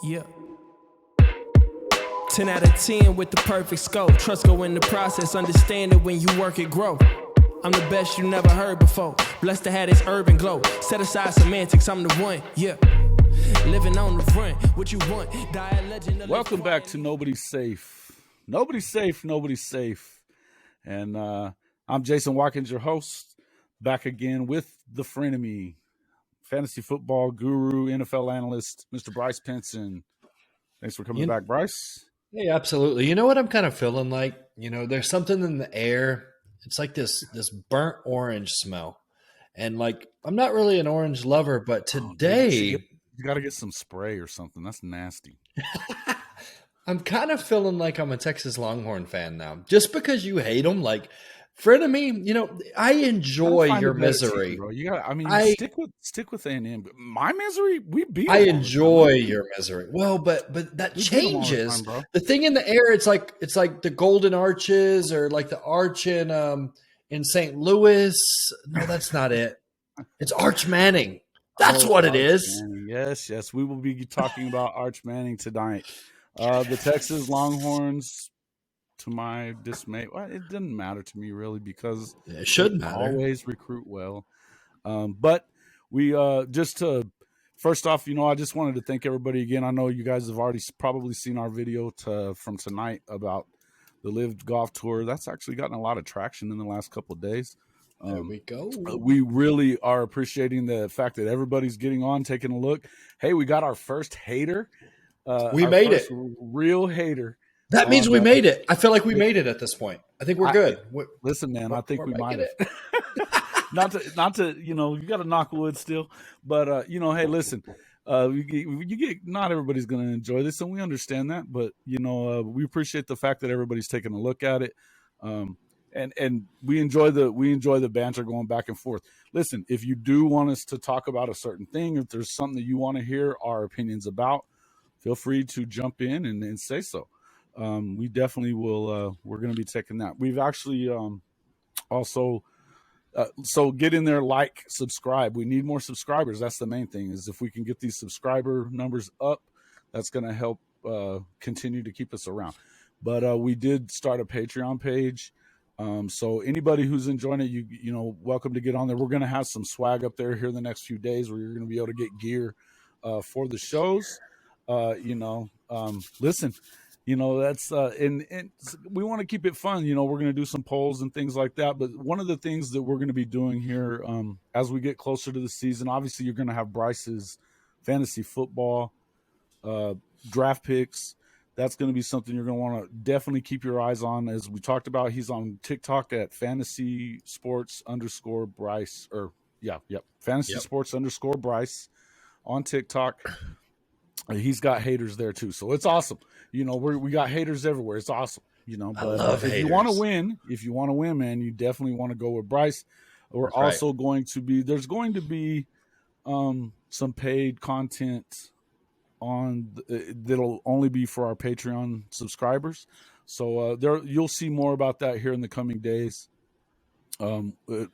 Yeah. 10 out of 10 with the perfect scope. Trust go in the process, understand it when you work it, grow. I'm the best you never heard before. Blessed to have this urban glow. Set aside semantics, I'm the one, yeah. Living on the front, what you want. Die a legend. Welcome back to Nobody's Safe. Nobody's safe, nobody's safe. And I'm Jason Watkins, your host, back again with the frenemy, fantasy football guru, NFL analyst, Mr. Bryce Pinson. Thanks for coming back, Bryce. Hey, absolutely. You know what I'm kind of feeling like? You know, there's something in the air. It's like this burnt orange smell. And like, I'm not really an orange lover, but today you got to get some spray or something. That's nasty. I'm kind of feeling like I'm a Texas Longhorn fan now. Just because you hate them, like, frenemy, you know, I enjoy your misery. Team, bro. You got, stick with A&M. My misery, we beat. I enjoy your misery. Well, but that changes. The thing in the air, it's like the Golden Arches or like the arch in St. Louis. No, that's not it. It's Arch Manning. That's what it is. Manning. Yes. We will be talking about Arch Manning tonight. The Texas Longhorns, to my dismay, well, it doesn't matter to me really because it shouldn't always recruit well. But we first off, you know, I just wanted to thank everybody again. I know you guys have already probably seen our video from tonight about the Live Golf Tour. That's actually gotten a lot of traction in the last couple of days. There we go. We really are appreciating the fact that everybody's getting on, taking a look. Hey, we got our first hater. We made it. Real hater. That means we made it. I feel like we made it at this point. I think we're good. Listen, man, I think we might have. not to, you know, you got to knock wood still. But, you know, hey, listen, not everybody's going to enjoy this, and we understand that. But, you know, we appreciate the fact that everybody's taking a look at it. And we enjoy the banter going back and forth. Listen, if you do want us to talk about a certain thing, if there's something that you want to hear our opinions about, feel free to jump in and say so. We definitely will. We're going to be taking that. We've actually also, so get in there, like, subscribe. We need more subscribers. That's the main thing, is if we can get these subscriber numbers up, that's going to help continue to keep us around. But we did start a Patreon page. So anybody who's enjoying it, you know, welcome to get on there. We're going to have some swag up there here in the next few days where you're going to be able to get gear for the shows. Listen, you know, that's and we want to keep it fun. You know, we're going to do some polls and things like that. But one of the things that we're going to be doing here as we get closer to the season, obviously you're going to have Bryce's fantasy football draft picks. That's going to be something you're going to want to definitely keep your eyes on. As we talked about, he's on TikTok at fantasy sports _ Bryce, fantasy sports _ Bryce on TikTok. He's got haters there too, so it's awesome. You know, we got haters everywhere. It's awesome. You know, but if you want to win, man, you definitely want to go with Bryce. We're also going to be some paid content that'll only be for our Patreon subscribers. So you'll see more about that here in the coming days. Rest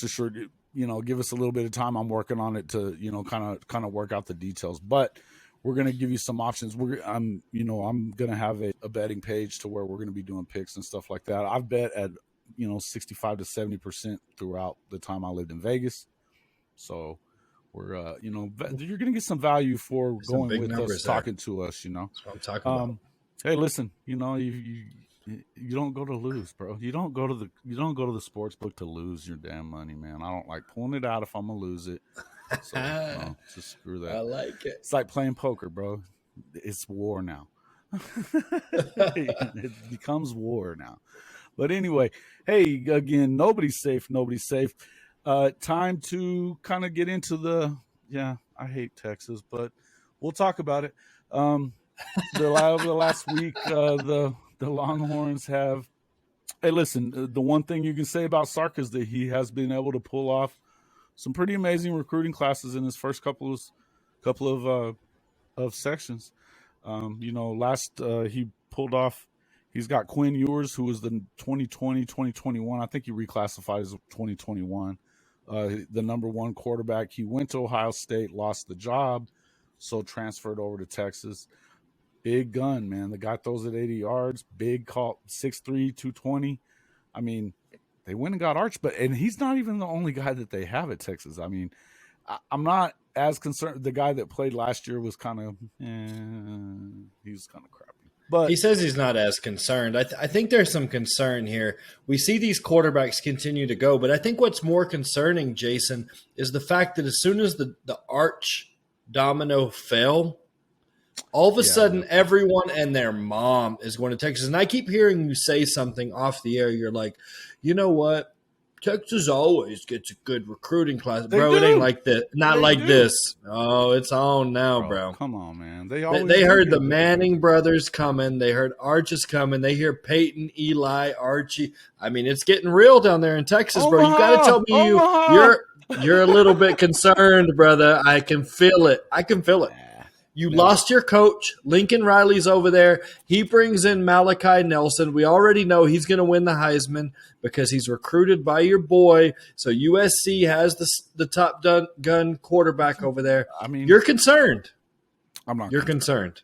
assured, you know, give us a little bit of time. I'm working on it to, you know, kind of work out the details, but we're going to give you some options. I'm going to have a betting page to where we're going to be doing picks and stuff like that. I've bet at, you know, 65 to 70% throughout the time I lived in Vegas. So we're, you're going to get some value for going with us, talking to us, you know. That's what I'm talking about. Hey, listen, you know, you don't go to lose, bro. You don't go to the sports book to lose your damn money, man. I don't like pulling it out if I'm gonna lose it. So just screw that. I like it. It's like playing poker, bro. It's war now. It becomes war now. But anyway, hey, again, nobody's safe. Time to kind of get into I hate Texas, but we'll talk about it. Over the last week, the Longhorns have. Hey, listen. The one thing you can say about Sark is that he has been able to pull off some pretty amazing recruiting classes in his first couple of sections. He pulled off. He's got Quinn Ewers, who was the 2020, 2021. I think he reclassified as 2021. The number one quarterback. He went to Ohio State, lost the job. so transferred over to Texas. Big gun, man. The guy throws it 80 yards. Big call, 6'3", 220. I mean, they went and got Arch, and he's not even the only guy that they have at Texas. I mean, I'm not as concerned. The guy that played last year was kind of, he was kind of crappy. But he says he's not as concerned. I think there's some concern here. We see these quarterbacks continue to go, but I think what's more concerning, Jason, is the fact that as soon as the Arch domino fell, all of a sudden everyone and their mom is going to Texas. And I keep hearing you say something off the air. You're like, you know what? Texas always gets a good recruiting class. Bro, it ain't like that. Not like this. Oh, it's on now, bro. Come on, man. They heard the Manning brothers coming. They heard Arch is coming. They hear Peyton, Eli, Archie. I mean, it's getting real down there in Texas, bro. You got to tell me you're a little bit concerned, brother. I can feel it. You lost your coach. Lincoln Riley's over there. He brings in Malachi Nelson. We already know he's going to win the Heisman because he's recruited by your boy. So USC has the top gun quarterback over there. I mean, you're concerned. I'm not. You're concerned.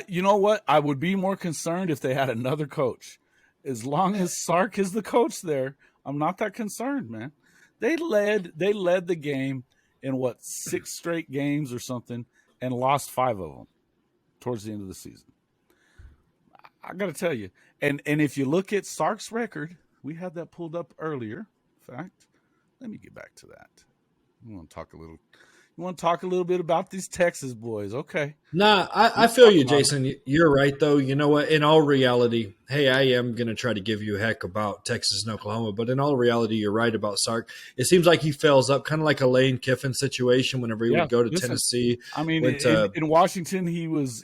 You know what? I would be more concerned if they had another coach. As long as Sark is the coach there, I'm not that concerned, man. They led the game in 6 straight games or something, and lost 5 of them towards the end of the season. I got to tell you. And if you look at Sark's record, we had that pulled up earlier. In fact, let me get back to that. You want to talk a little bit about these Texas boys. Okay. Nah, I feel you, Jason. You're right, though. You know what? In all reality, hey, I am going to try to give you a heck about Texas and Oklahoma, but in all reality, you're right about Sark. It seems like he fails up, kind of like a Lane Kiffin situation whenever he would go to Tennessee. I mean, in Washington, he was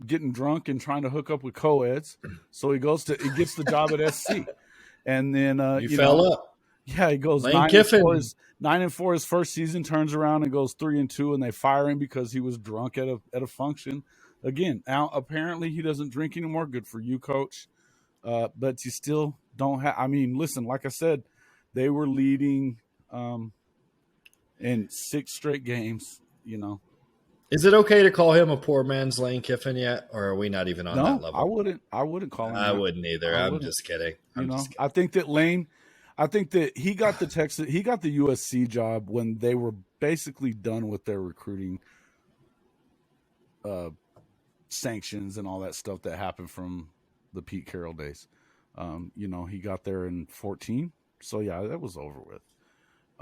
getting drunk and trying to hook up with co-eds. So he gets the job at SC. And then you fell up. Yeah, he goes Lane Kiffin. 9-4 his first season, turns around and goes 3-2, and they fire him because he was drunk at a function. Again, now apparently he doesn't drink anymore. Good for you, coach. But you still don't have. I mean, listen, like I said, they were leading in 6 straight games. You know, is it okay to call him a poor man's Lane Kiffin yet, or are we not even on that level? I wouldn't call him. I wouldn't either. I'm just kidding. I think that Lane. I think that he got the USC job when they were basically done with their recruiting sanctions and all that stuff that happened from the Pete Carroll days. He got there in 2014. So yeah, that was over with.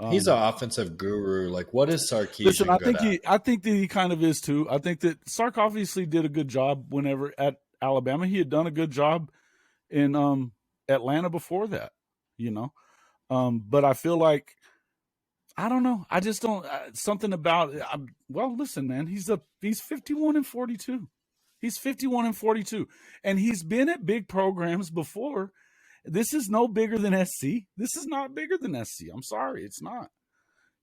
He's an offensive guru. Like, what is Sarkisian? Listen, I think that he kind of is too. I think that Sark obviously did a good job whenever at Alabama. He had done a good job in Atlanta before that, but I feel like, I don't know. I just don't something about it. Well, listen, man, he's 51-42. He's 51-42, and he's been at big programs before. This is no bigger than SC. This is not bigger than SC. I'm sorry, it's not.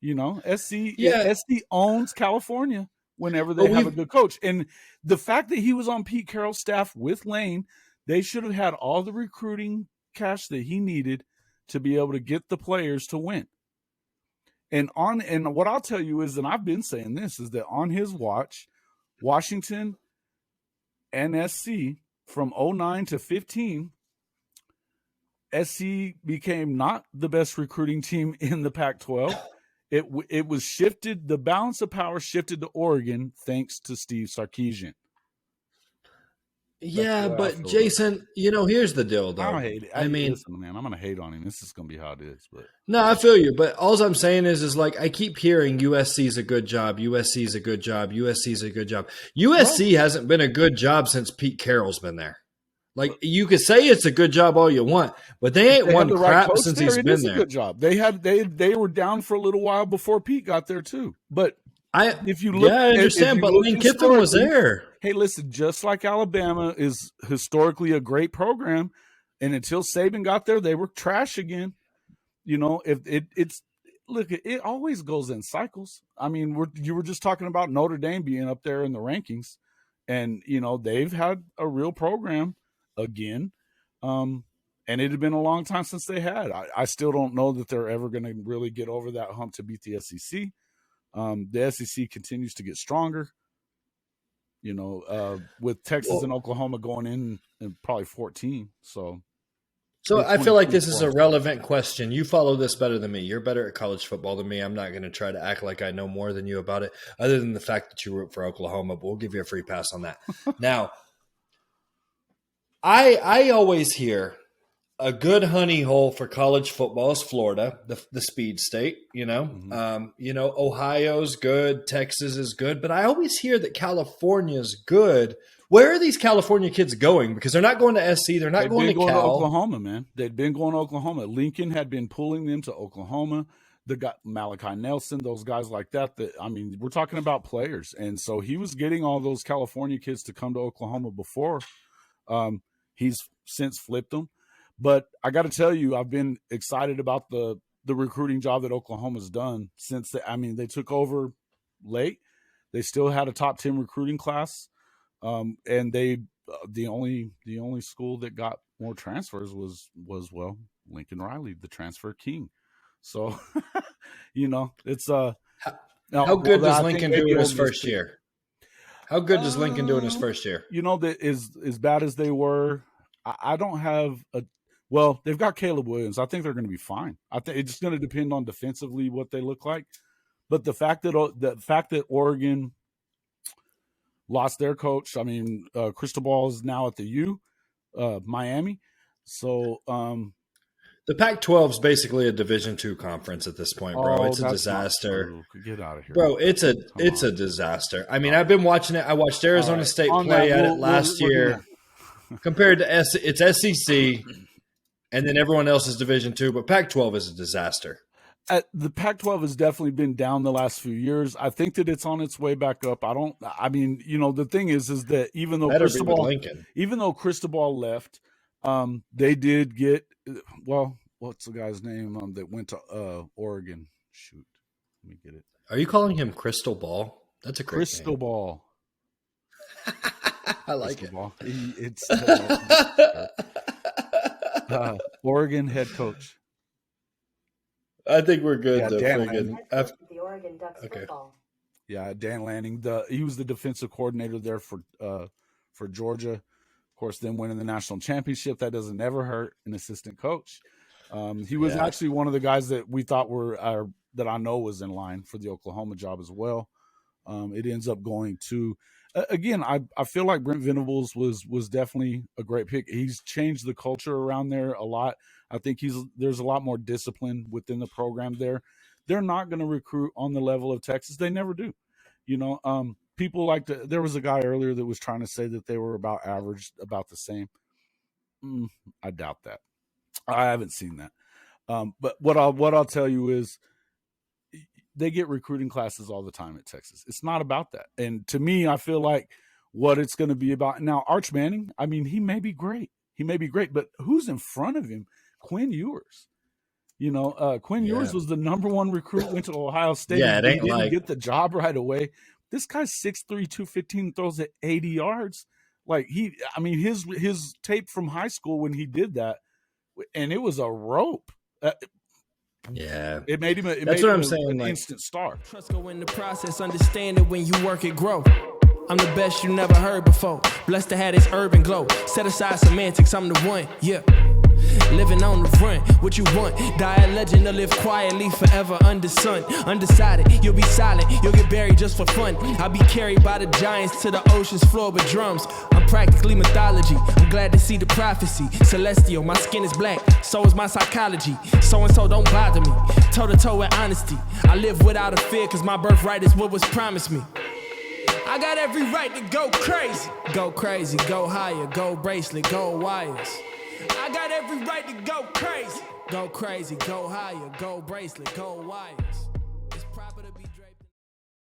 SC owns California whenever they have a good coach, and the fact that he was on Pete Carroll's staff with Lane, they should have had all the recruiting cash that he needed to be able to get the players to win. And what I'll tell you is, and I've been saying this, is that on his watch, Washington and SC from 2009 to 2015, SC became not the best recruiting team in the Pac-12. It was shifted. The balance of power shifted to Oregon thanks to Steve Sarkisian. Yeah, but Jason, here's the deal, though. I don't hate it. Listen, man, I'm going to hate on him. This is going to be how it is. But no, I feel you. But all I'm saying is like, I keep hearing USC's a good job. USC's a good job. USC's a good job. USC hasn't been a good job since Pete Carroll's been there. Like, you could say it's a good job all you want, but they ain't won crap since he's been there. A good job. They were down for a little while before Pete got there too. But if you look, I understand. But Lane Kiffin was there. Hey, listen, just like Alabama is historically a great program, and until Saban got there, they were trash again. It always goes in cycles. I mean, you were just talking about Notre Dame being up there in the rankings, and they've had a real program again, and it had been a long time since they had. I still don't know that they're ever going to really get over that hump to beat the SEC. The SEC continues to get stronger. With Texas and Oklahoma going in probably 14. So I feel like this is a relevant question. You follow this better than me. You're better at college football than me. I'm not going to try to act like I know more than you about it, other than the fact that you root for Oklahoma, but we'll give you a free pass on that. Now, I always hear a good honey hole for college football is Florida, the speed state, Ohio's good, Texas is good, but I always hear that California's good. Where are these California kids going? Because they're not going to SC, they're not going to Cal. To Oklahoma, man. They'd been going to Oklahoma. Lincoln had been pulling them to Oklahoma. They got Malachi Nelson, those guys like that. We're talking about players. And so he was getting all those California kids to come to Oklahoma before. He's since flipped them. But I got to tell you, I've been excited about the recruiting job that Oklahoma's done since they took over late. They still had a top 10 recruiting class, and the only school that got more transfers was Lincoln Riley, the transfer king. So, it's how good does Lincoln do in his first year? How good does Lincoln do in his first year? That is as bad as they were. I don't have they've got Caleb Williams. I think they're going to be fine. I think it's just going to depend on defensively what they look like. But the fact that Oregon lost their coach, Cristobal is now at the U, Miami. So the Pac-12 is basically a Division II conference at this point, bro. It's a disaster. Get out of here, bro. It's a disaster. I've been watching it. I watched Arizona State play at it last year. Compared to it's SEC, and then everyone else is Division II, but Pac-12 is a disaster. The Pac-12 has definitely been down the last few years. I think that it's on its way back up. The thing is that even though Cristobal left, they did get what's the guy's name that went to Oregon? Shoot, let me get it. Are you calling him Crystal Ball? That's a great Crystal Ball. I like it. It's Oregon head coach. I think we're good. The Oregon Ducks football. Yeah, Dan Lanning. He was the defensive coordinator there for Georgia. Of course, then winning the national championship. That doesn't ever hurt an assistant coach. He was actually one of the guys that we thought that I know was in line for the Oklahoma job as well. It ends up going to. Again, I feel like Brent Venables was definitely a great pick. He's changed the culture around there a lot. I think there's a lot more discipline within the program there. They're not going to recruit on the level of Texas. They never do. People there was a guy earlier that was trying to say that they were about average, about the same. I doubt that. I haven't seen that. But what I'll tell you is, they get recruiting classes all the time at Texas. It's not about that. And to me, I feel like what it's going to be about now, Arch Manning, he may be great. But who's in front of him? Quinn Ewers. Quinn Ewers was the number one recruit, went to Ohio State. Yeah, it ain't didn't get the job right away. This guy's 6'3", 215, throws at 80 yards. Like his tape from high school when he did that, and it was a rope. Yeah, it made him. That's what I'm saying. An instant star. Trust go in the process, understand it when you work it, grow. I'm the best you never heard before. Blessed to have this urban glow. Set aside semantics, I'm the one. Yeah. Living on the run, what you want? Die a legend or live quietly forever under sun. Undecided, you'll be silent, you'll get buried just for fun. I'll be carried by the giants to the ocean's floor with drums. I'm practically mythology, I'm glad to see the prophecy. Celestial, my skin is black, so is my psychology. So-and-so don't bother me, toe-to-toe with honesty. I live without a fear, cause my birthright is what was promised me. I got every right to go crazy, go higher, go bracelet, go wires. I got every right to go crazy, go higher, go bracelet, go wires.